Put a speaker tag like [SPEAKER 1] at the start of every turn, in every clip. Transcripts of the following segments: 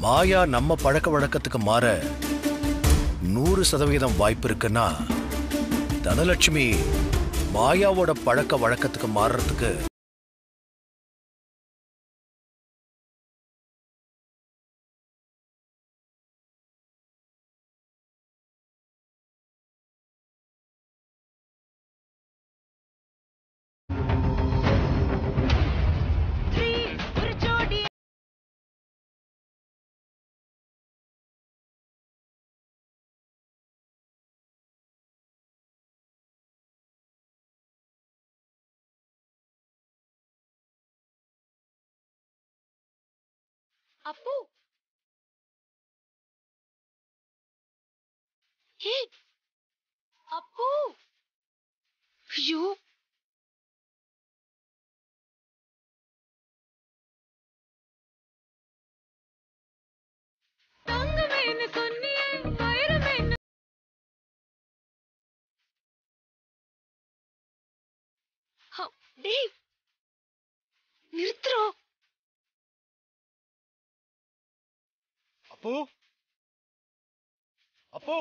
[SPEAKER 1] மாயா நம்ம பழக்க வழக்கத்துக்கு மாற 100% வாய்ப்பு இருக்குன்னா தனலட்சுமி மாயாவோட பழக்க வழக்கத்துக்கு மாறுறதுக்கு
[SPEAKER 2] அப்போ ஹே அப்போ ஐயோ தங்கமேன்னு சொன்னியே வைரமேன்னு டேய் நிறுத்துறோம்.
[SPEAKER 1] அப்போ அப்போ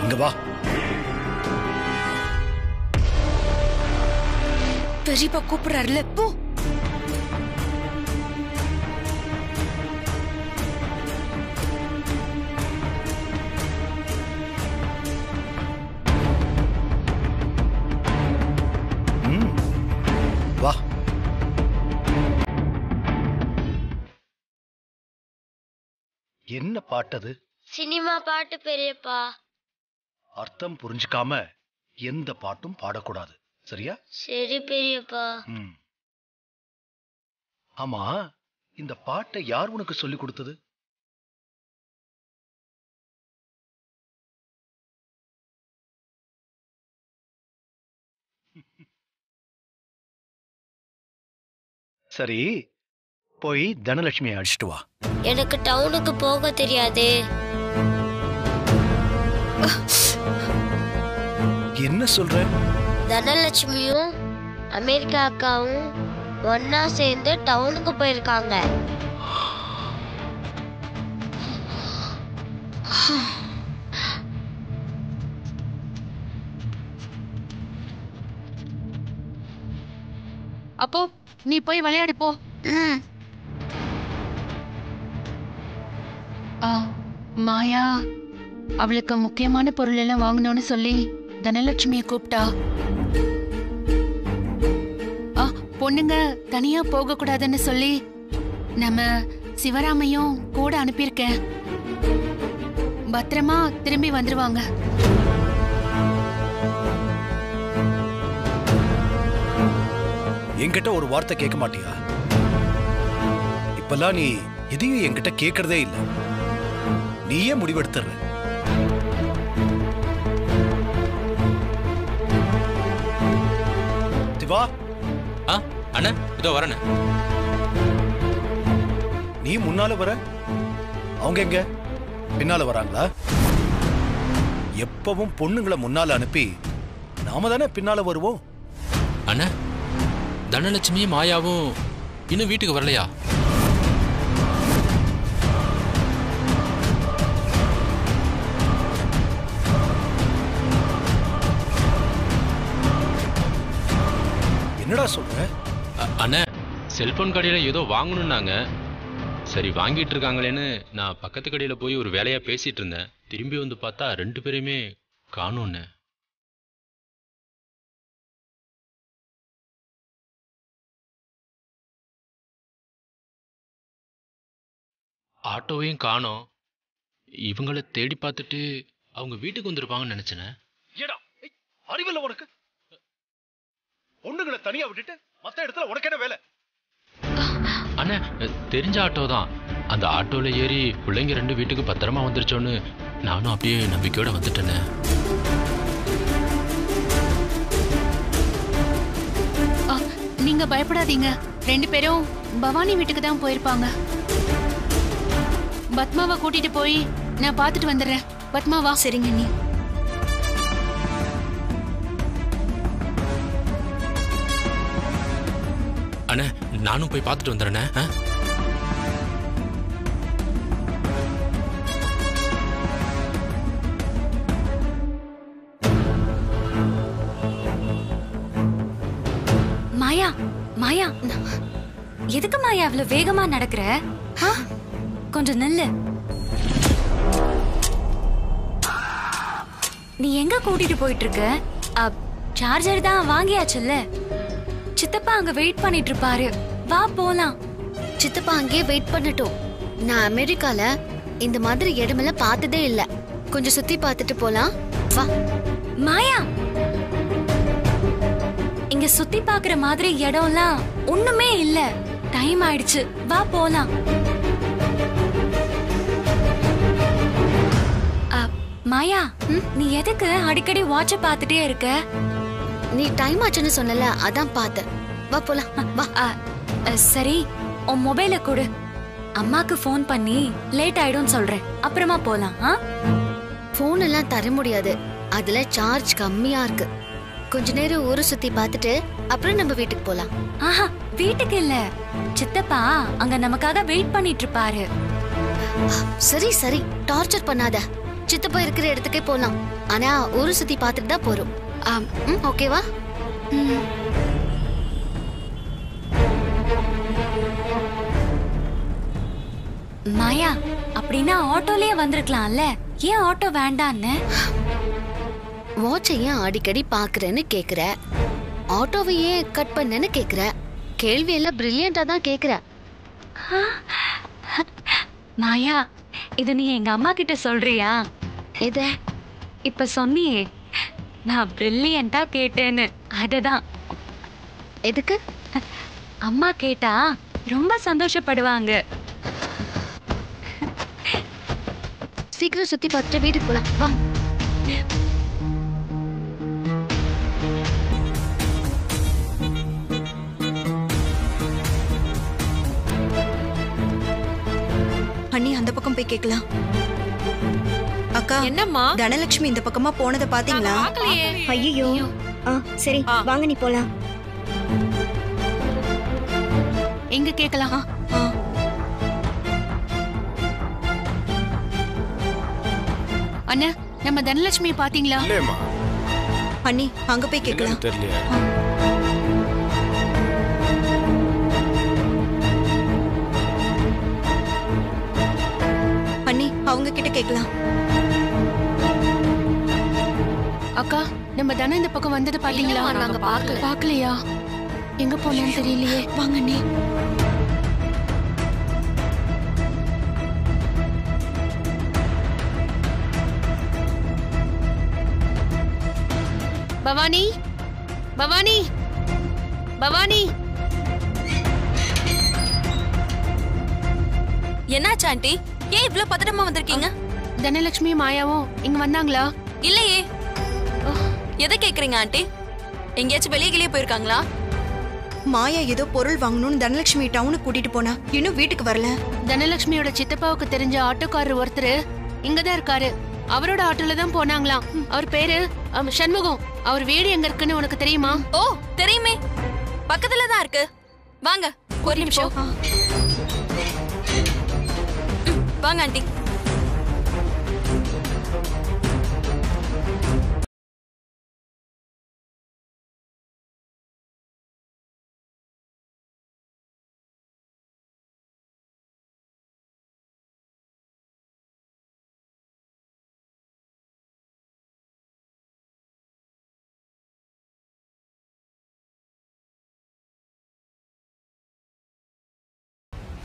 [SPEAKER 1] இங்க வா.
[SPEAKER 2] பெரியப்பா கூப்பிடுறாருல போ.
[SPEAKER 1] வா. என்ன பாட்டது?
[SPEAKER 3] சினிமா பாட்டு பெரியப்பா.
[SPEAKER 1] அர்த்தம் புரிஞ்சுக்காம எந்த பாட்டும் பாடக்கூடாது, சரியா?
[SPEAKER 3] சரி பெரியப்பா.
[SPEAKER 1] ஆமா, இந்த பாட்டை யார் உனக்கு சொல்லி கொடுத்தது? சரி, போய் தனலட்சுமியை அடிச்சிட்டு வா.
[SPEAKER 3] எனக்கு டவுனுக்கு போக தெரியாது.
[SPEAKER 1] என்ன சொல்ற?
[SPEAKER 3] தனலட்சுமியும் அமெரிக்கா அக்காவும் ஒன்னா சேர்ந்து டவுனுக்கு போயிருக்காங்க.
[SPEAKER 2] அப்போ நீ போய் விளையாடு போ. மாயா அவளுக்கு முக்கியமான பொருள் எல்லாம் வாங்கணும்னு சொல்லி தனலட்சுமியை கூப்பிட்டா. பொண்ணுங்க தனியா போக கூடாதுன்னு சொல்லி நம்ம சிவராமையும் கூட அனுப்பியிருக்கேன். பத்திரமா திரும்பி வந்துருவாங்க.
[SPEAKER 1] என்கிட்ட ஒரு வார்த்தை கேட்க மாட்டியா? இப்பெல்லாம் நீ எதையும் என்கிட்ட கேட்கறதே இல்லை. நீயே முடிவெடுத்துற. திவா.
[SPEAKER 4] அண்ணா இதோ வரேன்.
[SPEAKER 1] நீ முன்னால வர, அவங்க எங்க பின்னால வராங்களா? எப்பவும் பொண்ணுங்களை முன்னால அனுப்பி நாம தானே பின்னால வருவோம்.
[SPEAKER 4] அண்ணா தனலட்சுமியும் மாயாவும் இன்னும் வீட்டுக்கு வரலையா?
[SPEAKER 1] என்னடா சொல்ற?
[SPEAKER 4] அண்ணா செல்போன் கடையில ஏதோ வாங்கணும்னாங்க. சரி வாங்கிட்டு இருக்காங்களேன்னு நான் பக்கத்து கடையில போய் ஒரு வேலையா பேசிட்டு இருந்தேன். திரும்பி வந்து பார்த்தா 2 பேரையுமே காணோம்னு. ஆட்டோவையும் காணோம். இவங்களை தேடி பார்த்துட்டு அவங்க வீட்டுக்கு வந்திருப்பாங்கன்னு நினைச்சேன்.
[SPEAKER 1] ஏடா அறிவில்ல உனக்கு? பொண்ணுங்களை தனியா விட்டுட்டு மத்த இடத்துல உனக்கு என்ன வேலை?
[SPEAKER 4] அண்ணா தெரிஞ்ச ஆட்டோ தான். அந்த ஆட்டோல ஏறி பிள்ளைங்க 2 வீட்டுக்கு பத்திரமா வந்துருச்சோன்னு நானும் அப்படியே நம்பிக்கையோட வந்துட்டேனே.
[SPEAKER 2] நீங்க பயப்படாதீங்க. 2 பேரும் பவானி வீட்டுக்கு தான் போயிருப்பாங்க. பத்மாவை கூட்டிட்டு போய் நான் பார்த்துட்டு வந்துடுறேன். பத்மா வா.
[SPEAKER 5] சரிங்க நீ.
[SPEAKER 4] அண்ணே நானும் போய் பார்த்துட்டு வந்துடுறேண்ணே.
[SPEAKER 5] மாயா மாயா, எதுக்கு மாயா அவ்வளவு வேகமா நடக்கிற? கொஞ்சம் நில்லு. நீ எங்க கூட்டிட்டு போயிட்டு இருக்க? சார்ஜர் தான் வாங்கியாச்சுல்ல. சித்தப்பா அங்க வெயிட் பண்ணிட்டு இருப்பாரு. வா போலாம்.
[SPEAKER 6] சித்தப்பா அங்கேயே வெயிட் பண்ணட்டும். நான் அமெரிக்கால இந்த மாதிரி இடமெல்லாம் பார்த்ததே இல்ல. கொஞ்சம் சுத்தி பார்த்துட்டு போலாம். வா.
[SPEAKER 5] மாயா, இங்க சுத்தி பாக்குற மாதிரி இடம்லாம் ஒண்ணுமே இல்ல. டைம் ஆயிடுச்சு, வா போலாம். மாயா, நீ எதுக்கு அடிக்கடி வாட்ச பாத்துட்டே இருக்க?
[SPEAKER 6] நீ டைம் ஆச்சுன்னு சொன்னல, அதான் பார்த்தேன். வா போலாம். வா.
[SPEAKER 5] சரி, உன் மொபைல கொடு. அம்மாக்கு ஃபோன் பண்ணி லேட் ஆயிடும் சொல்றேன். அப்புறமா போலாம்.
[SPEAKER 6] போன் எல்லாம் தர முடியாது, அதுல சார்ஜ் கம்மியா இருக்கு. கொஞ்ச நேரம் ஊரை சுத்தி பார்த்துட்டு அப்புறம் நம்ம வீட்டுக்கு போலாம்.
[SPEAKER 5] ஆஹா, வீட்டுக்கு இல்ல, சித்தப்பா அங்க நமக்காக வெயிட் பண்ணிட்டு இருப்பாரு.
[SPEAKER 6] சரி சரி, டார்ச்சர் பண்ணாத. சித்தப்பா இருக்கிற இடத்துக்கே போலாம். ஆனா ஊரை சுத்தி பார்த்துட்டு தான் போறோம். ஓகேவா?
[SPEAKER 5] மாயா, அப்படின்னா ஆட்டோலயே வந்திருக்கலாம்ல. ஏன் ஆட்டோ வேண்டான்னு?
[SPEAKER 6] வாட்சை ஏன் அடிக்கடி பாக்குறேன்னு கேக்குற, ஆட்டோவை ஏன் கட் பண்ணன்னு கேக்குற. கேள்வி எல்லாம் பிரில்லியண்டா தான் கேக்குற.
[SPEAKER 5] மாயா, இது நீ எங்க அம்மா கிட்ட சொல்றியா?
[SPEAKER 6] எது?
[SPEAKER 5] இப்ப சொன்னியே நான் பிரில்லியண்டா கேட்டேன்னு, அதுதான்.
[SPEAKER 6] எதுக்கு?
[SPEAKER 5] அம்மா கேட்டா ரொம்ப சந்தோஷப்படுவாங்க.
[SPEAKER 6] சீக்கிரம் சுத்தி பார்த்துட்டு வீட்டுக்கு போலாம். வா.
[SPEAKER 7] அண்ணி அந்த பக்கம் போய் கேக்கலாம். அக்கா,
[SPEAKER 8] என்னம்மா?
[SPEAKER 7] தனலட்சுமி இந்த பக்கமா போனதை பாத்தீங்களா?
[SPEAKER 8] ஐயோ,
[SPEAKER 6] சரி வாங்க, நீ போலாம்.
[SPEAKER 2] எங்க கேக்கலாம்? அண்ணா, நம்ம தனலட்சுமி பாத்தீங்களா?
[SPEAKER 1] இல்லையம்மா,
[SPEAKER 7] அண்ணி அங்க போய் கேக்கலாம்.
[SPEAKER 1] தெரியலையா?
[SPEAKER 7] அண்ணி அவங்க கிட்ட கேக்கலாம்.
[SPEAKER 2] அக்கா, நம்ம தன இந்த பக்கம் வந்தது பாத்தீங்களா?
[SPEAKER 8] நாங்க பார்க்கல.
[SPEAKER 2] பாக்கலையா? எங்க போனேன்னு தெரியலையே.
[SPEAKER 7] வாங்க அண்ணி.
[SPEAKER 2] பவானி, பவானி, பவானி.
[SPEAKER 8] என்னாச்சு ஆண்டி? ஏன் இவ்ளோ பதட்டமா வந்திருக்கீங்க?
[SPEAKER 2] தனலட்சுமி மாயாவும் இங்க வந்தாங்களா?
[SPEAKER 8] இல்லையே. எதை கேக்குறீங்க ஆண்டி? எங்கேயாச்சும் வெளியே போயிருக்காங்களா?
[SPEAKER 7] மாயா ஏதோ பொருள் வாங்கணும்னு தனலட்சுமி டவுனுக்கு கூட்டிட்டு போனா, இன்னும் வீட்டுக்கு வரல.
[SPEAKER 2] தனலட்சுமியோட சித்தப்பாவுக்கு தெரிஞ்ச ஆட்டோக்காரர் ஒருத்தர் இங்கதான் இருக்காரு. அவரோட ஆட்டோல தான் போனாங்களாம். அவர் பேரு சண்முகம். அவர் வீடு எங்க இருக்குன்னு உனக்கு தெரியுமா?
[SPEAKER 8] ஓ, தெரியுமே, பக்கத்துல தான் இருக்கு. வாங்க, ஒரு நிமிஷம். வாங்க ஆண்டி.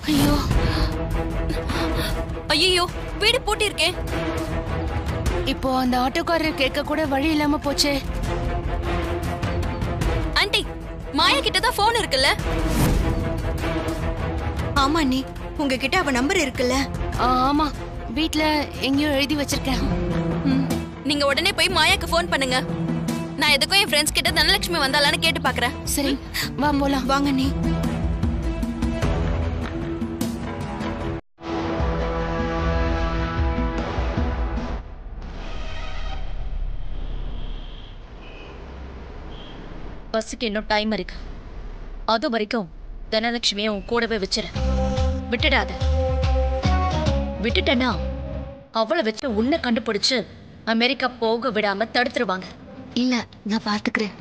[SPEAKER 2] ஐயோ,
[SPEAKER 8] ஐயோ, வீடு பூட்டி இருக்கே.
[SPEAKER 2] இப்போ அந்த ஆட்டோக்காரர் கேட்க கூட வழி இல்லாம போச்சே.
[SPEAKER 8] ஆண்டி, மாயா கிட்ட தான் போன் இருக்குல்ல?
[SPEAKER 7] ஆமா அண்ணி, உங்ககிட்ட அவ நம்பர் இருக்குல்ல?
[SPEAKER 2] ஆமா, வீட்ல எங்கேயோ எழுதி வச்சிருக்கேன்.
[SPEAKER 8] நீங்க உடனே போய் மாயாக்கு போன் பண்ணுங்க. நான் எதுக்கும் என் ஃப்ரெண்ட்ஸ் கிட்ட தனலட்சுமி வந்தாலான்னு கேட்டு பாக்குறேன்.
[SPEAKER 2] சரி, வா போலாம்.
[SPEAKER 7] வாங்க அண்ணி.
[SPEAKER 9] பஸ்ஸுக்கு இன்னும் டைம் இருக்கு. அது வரைக்கும் தனலட்சுமியை உன் கூடவே வச்சிரு. விட்டுடாத. விட்டுட்டேன்னா அவளை வச்சு உன்னை கண்டுபிடிச்சு அமெரிக்கா போக விடாம தடுத்துருவாங்க.
[SPEAKER 6] இல்ல, நான் பாத்துக்கிறேன்.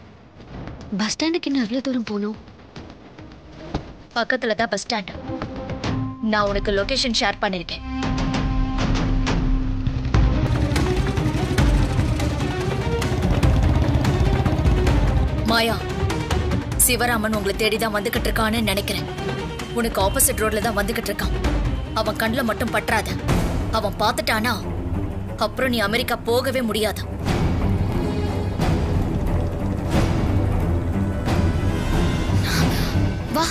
[SPEAKER 6] பஸ் ஸ்டாண்டுக்கு இன்னும் எவ்வளவு தூரம் போகணும்?
[SPEAKER 9] பக்கத்துல தான் பஸ் ஸ்டாண்ட். நான் உனக்கு லொகேஷன் ஷேர் பண்ணிருக்கேன். மாயா, சிவராமன் உங்களை தேடிதான் வந்துகிட்டு இருக்கான்னு நினைக்கிறேன். உனக்கு ஆப்போசிட் ரோட்ல தான் வந்துகிட்டு இருக்கான். அவன் கண்ணில் மட்டும் பற்றாத. அவன் பார்த்துட்டானா அப்புறம் நீ அமெரிக்கா போகவே முடியாது.
[SPEAKER 6] வா.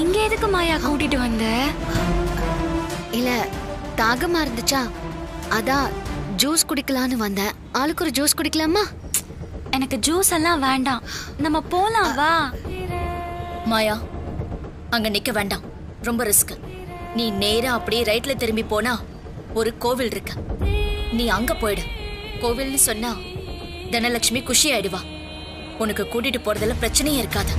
[SPEAKER 5] இங்க எதுக்கு மாயா கூட்டிட்டு வந்த?
[SPEAKER 6] இல்ல, தாகமா இருந்துச்சா, அதான் ஜூஸ் குடிக்கலான்னு வந்தேன். ஆளுக்கு ஒரு ஜூஸ் குடிக்கலாமா?
[SPEAKER 5] எனக்கு ஜூஸ் எல்லாம் வேண்டாம், நம்ம போலாம் வா.
[SPEAKER 9] மாயா, அங்க நிக்க வேண்டாம், ரொம்ப ரிஸ்க். நீ நேரா அப்படியே ரைட்ல திரும்பி போனா ஒரு கோவில் இருக்கு. நீ அங்க போயிடு. கோவில்னு சொன்னா தனலட்சுமி குஷி ஆயிடுவா. உனக்கு கூட்டிட்டு போறதுல பிரச்சனையே இருக்காது.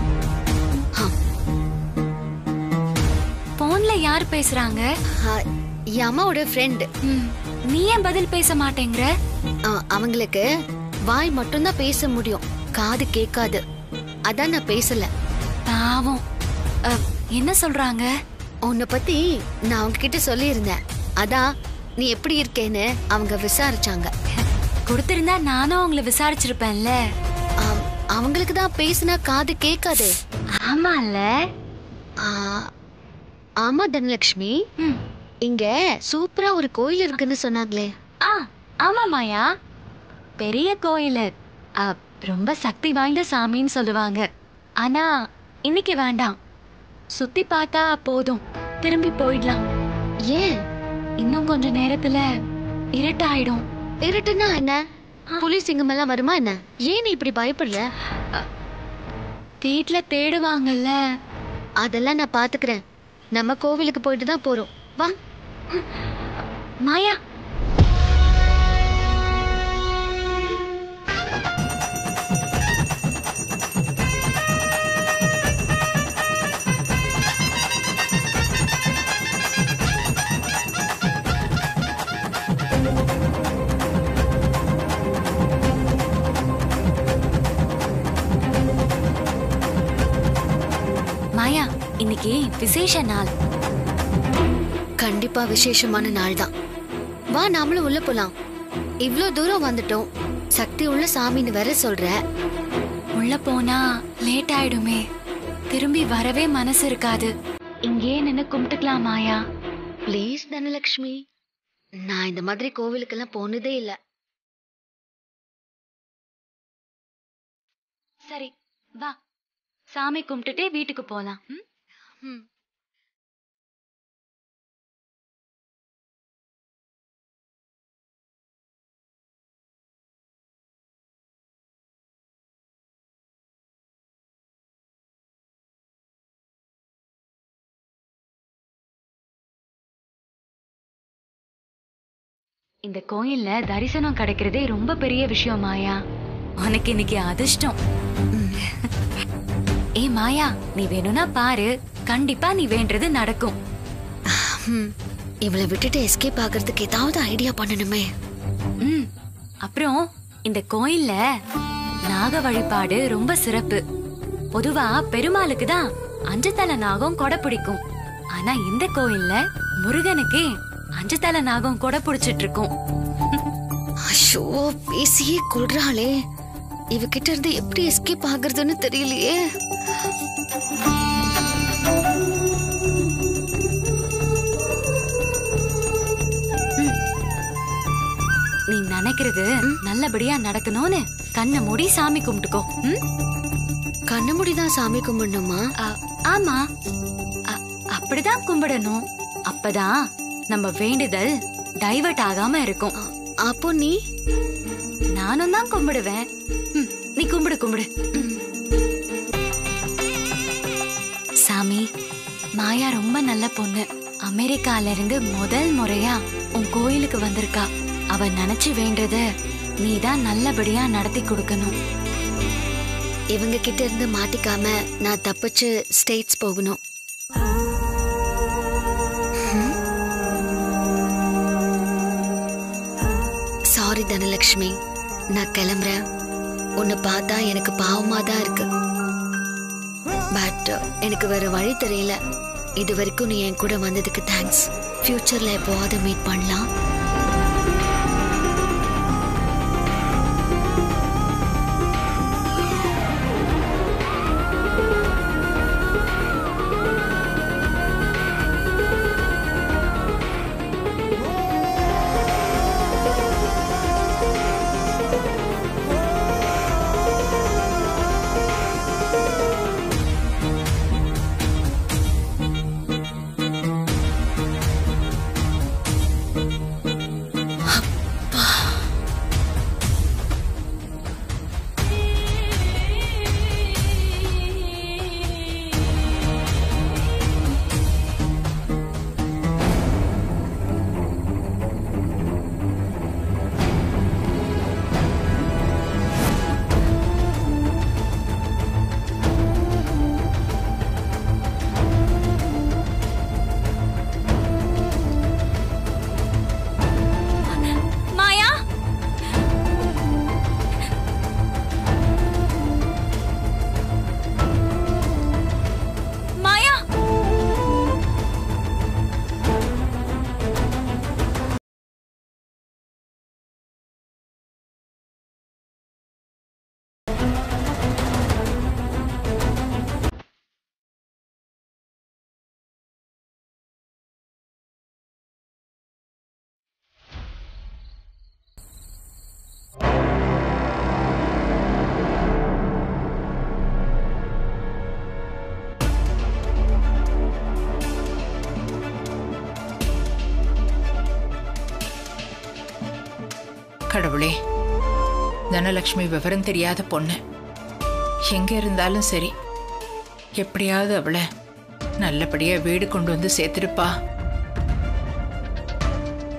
[SPEAKER 5] போன்ல யார் பேசுறாங்க?
[SPEAKER 6] என் அம்மாவோட ஃப்ரெண்டு.
[SPEAKER 5] நீ ஏன் பதில் பேச மாட்டேங்கிற?
[SPEAKER 6] அவங்களுக்கு வாய் மட்டும்தான் பேச முடியும், காது கேட்காது. அதான் நான் பேசல.
[SPEAKER 5] பாவம். என்ன சொல்றாங்க?
[SPEAKER 6] உன்னை பத்தி நான் அவங்க கிட்ட சொல்லியிருந்தேன். அதான் நீ எப்படி இருக்கேன்னு அவங்க விசாரிச்சாங்க.
[SPEAKER 5] கொடுத்திருந்தா நானும் அவங்கள விசாரிச்சிருப்பேன்ல.
[SPEAKER 6] அவங்களுக்கு தான் பேசினா காது கேட்காது.
[SPEAKER 5] ஆமால.
[SPEAKER 6] ஆமா தனலட்சுமி, இங்க சூப்பரா ஒரு கோயில் இருக்குன்னு சொன்னாங்களே.
[SPEAKER 5] ஆமா மாயா, பெரிய கோயில், ரொம்ப சக்தி வாய்ந்த சாமின்னு சொல்லுவாங்க. ஆனா இன்னைக்கு வேண்டாம், சுத்தி பார்த்தா போதும், திரும்பி போயிடலாம்.
[SPEAKER 6] ஏன்?
[SPEAKER 5] இன்னும் கொஞ்ச நேரத்துல இருட்டாயிடும்.
[SPEAKER 6] இருட்டுன்னா என்ன? புலி சிங்கம் எல்லாம் வருமா என்ன? ஏன் நீ இப்படி பயப்படுற?
[SPEAKER 5] வீட்டுல தேடுவாங்கல்ல.
[SPEAKER 6] அதெல்லாம் நான் பாத்துக்கிறேன். நம்ம கோவிலுக்கு போயிட்டு தான் போறோம், வா.
[SPEAKER 5] மாயா, மாயா, இன்னைக்கு விசேஷ நாள்.
[SPEAKER 6] கண்டிப்பா விசேஷமான நாள் தான். வா, நாமளும் உள்ள போலாம். இவ்ளோ தூரம் வந்துட்டோம், சக்தி உள்ள சாமின்னு வேற சொல்ற.
[SPEAKER 5] உள்ள போனா லேட் ஆயிடுமே, திரும்பி வரவே மனசு இருக்காது. இங்கே நின்னு கும்பிட்டுக்கலாம் மாயா.
[SPEAKER 6] ப்ளீஸ் தனலட்சுமி, நான் இந்த மாதிரி கோவிலுக்கெல்லாம் போனதே இல்ல.
[SPEAKER 5] சரி வா, சாமி கும்பிட்டுட்டே வீட்டுக்கு போலாம். இந்த கோயில்ல தரிசனம் கிடைக்கிறதே ரொம்ப பெரிய விஷயம் மாயா. உனக்கு இன்னைக்கு அதிர்ஷ்டம். ஏ மாயா, நீ வேணும்னா பாரு, கண்டிப்பா நீ வேண்டது நடக்கும்.
[SPEAKER 6] இவளை விட்டுட்டு எஸ்கேப் ஆகிறதுக்கு ஏதாவது ஐடியா பண்ணணுமே.
[SPEAKER 5] அப்புறம் இந்த கோயில்ல நாக வழிபாடு ரொம்ப சிறப்பு. பொதுவா பெருமாளுக்கு தான் 5 தலை நாகம் கொடை பிடிக்கும். ஆனா இந்த கோயில்ல முருகனுக்கு 5 தலை நாகம் கொடை பிடிச்சிட்டு இருக்கும்.
[SPEAKER 6] ஐயோ, பேசியே கொள்றாளே. இவகிட்ட இருந்து எப்படி எஸ்கேப் ஆகுறதுன்னு தெரியலையே.
[SPEAKER 5] நீ நினைக்கிறது நல்லபடியா நடக்கணும்னு கண்ணை மூடி சாமி கும்பிட்டுக்கோ.
[SPEAKER 6] கண்ணை மூடிதான் சாமி கும்பிடணுமா?
[SPEAKER 5] ஆமா, அப்படிதான் கும்பிடணும். அப்பதான் நம்ம வேண்டுதல் டைவர்ட் ஆகாம இருக்கும்.
[SPEAKER 6] அப்போ நீ
[SPEAKER 5] நானும் தான் கும்பிடுவேன். நீ கும்பிடு கும்பிடு. சாமி, மாயா ரொம்ப நல்ல பொண்ணு. அமெரிக்கால இருந்து முதல் முறையா உன் கோயிலுக்கு வந்திருக்கா. அவ நினைச்சு வேண்டத நீதான் நல்லபடியா நடத்தி கொடுக்கணும்.
[SPEAKER 6] இவங்க கிட்ட இருந்து மாட்டிக்காம நான் தப்பிச்சு ஸ்டேட்ஸ் போகணும். சாரி தனலட்சுமி, நான் கிளம்புறேன். உன்னை பார்த்தா எனக்கு பாவமா தான் இருக்கு. பட் எனக்கு வேற வழி தெரியல. இது வரைக்கும் நீ என் கூட வந்ததுக்கு தேங்க்ஸ். ஃபியூச்சர்ல எப்போவாது மீட் பண்ணலாம்.
[SPEAKER 10] கடவுளே, தனலட்சுமி விவரம் தெரியாத பொண்ணு. எங்க இருந்தாலும் சரி, எப்படியாவது அவளை நல்லபடியா வீடு கொண்டு வந்து சேர்த்துருப்பா.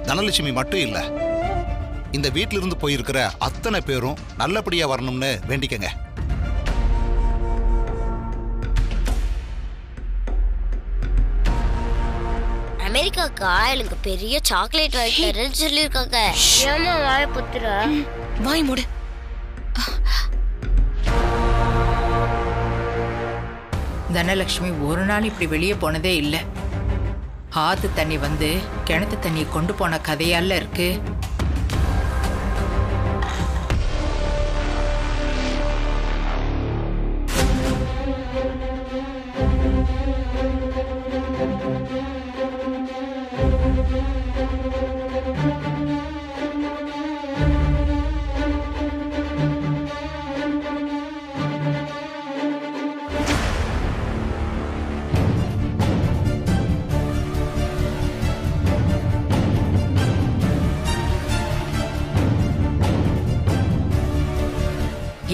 [SPEAKER 11] தனலட்சுமி மட்டும் இல்ல, இந்த வீட்டில இருந்து போயிருக்கிற அத்தனை பேரும் நல்லபடியா வரணும்னு வேண்டிக்கங்க.
[SPEAKER 3] அமெரிக்காக்கா எனக்கு பெரிய சாக்லேட் வாங்கி தரேன்னு சொல்லியிருக்காங்க. ஏமா வாய புத்துற?
[SPEAKER 6] வாய் மூடு.
[SPEAKER 10] தனலட்சுமி ஒரு நாள் இப்படி வெளியே போனதே இல்லை. ஆத்து தண்ணி வந்து கிணத்து தண்ணியை கொண்டு போன கதையால இருக்கு.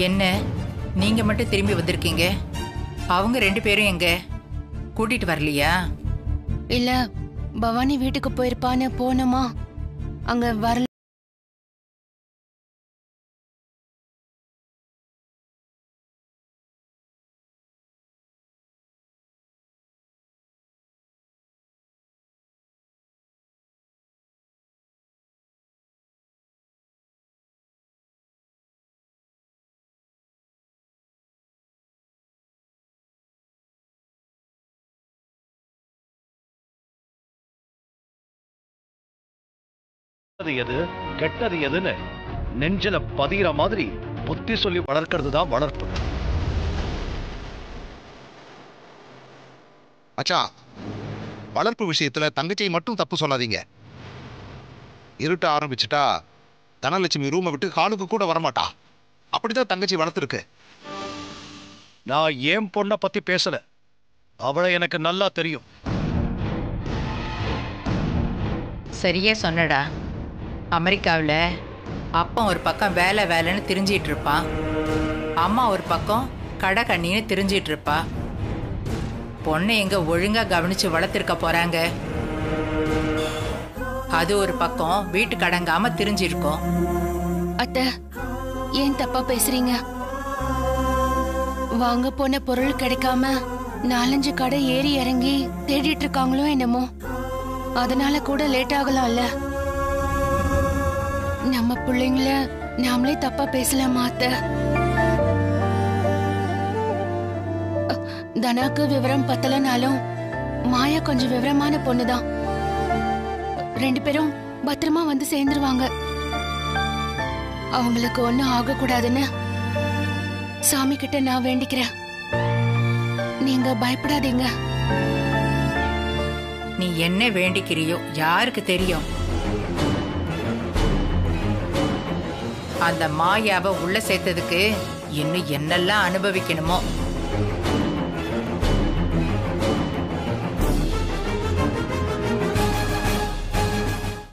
[SPEAKER 10] என்ன நீங்க மட்டும் திரும்பி வந்திருக்கீங்க? அவங்க 2 பேரும் எங்க? கூட்டிட்டு வரலையா?
[SPEAKER 2] இல்ல, பவானி வீட்டுக்கு போயிருப்பான்னு போனோமா, அங்க வரல.
[SPEAKER 1] எது கெட்டது எதுன்னு நெஞ்சில பதிகிற மாதிரி புத்தி சொல்லி வளர்க்கிறது தான் வளர்ப்பு.
[SPEAKER 11] மச்சான், வளர்ப்பு விஷயத்துல தங்கச்சியை மட்டும் தப்பு சொல்லாதீங்க. இருட்ட ஆரம்பிச்சுட்டா தனலட்சுமி ரூமை விட்டு ஹாலுக்கு கூட வரமாட்டா. அப்படிதான் தங்கச்சி வளர்த்துருக்கு.
[SPEAKER 1] நான் ஏன் பொண்ணை பத்தி பேசல, அவளை எனக்கு நல்லா தெரியும்.
[SPEAKER 10] சரியா சொன்னடா. அமெரிக்காவில் அப்பா ஒரு பக்கம் வேலை வேலைன்னு திரிஞ்சிட்டு இருப்பான், அம்மா ஒரு பக்கம் கடை கண்ணின்னு திரிஞ்சிட்டு இருப்பா. பொண்ணை எங்க ஒழுங்கா கவனிச்சு வளர்த்திருக்க போறாங்க? அது ஒரு பக்கம் வீட்டு கடங்காம திரிஞ்சிருக்கும்.
[SPEAKER 2] அத்தை, ஏன் தப்பா பேசுறீங்க? வாங்க போன பொருள் கிடைக்காம 4-5 கடை ஏறி இறங்கி தேடிட்டு இருக்காங்களோ என்னமோ, அதனால கூட லேட் ஆகலாம்ல. நம்ம பிள்ளைங்கள நாமளே தப்பா பேசலாமா அத்தை? தனாக்கு விவரம் பத்தலனாலும் மாயா கொஞ்சம் விவரமான பொண்ணுதான். 2 பேரும் பத்திரமா வந்து சேர்ந்துருவாங்க. அவங்களுக்கு ஒண்ணும் ஆகக்கூடாதுன்னு சாமி கிட்ட நான் வேண்டிக்கிறேன். நீங்க பயப்படாதீங்க.
[SPEAKER 10] நீ என்ன வேண்டிக்கிறியோ யாருக்கு தெரியும்? அந்த மாயாவை உள்ள சேர்த்ததுக்கு இன்னும் என்னெல்லாம் அனுபவிக்கணுமோ.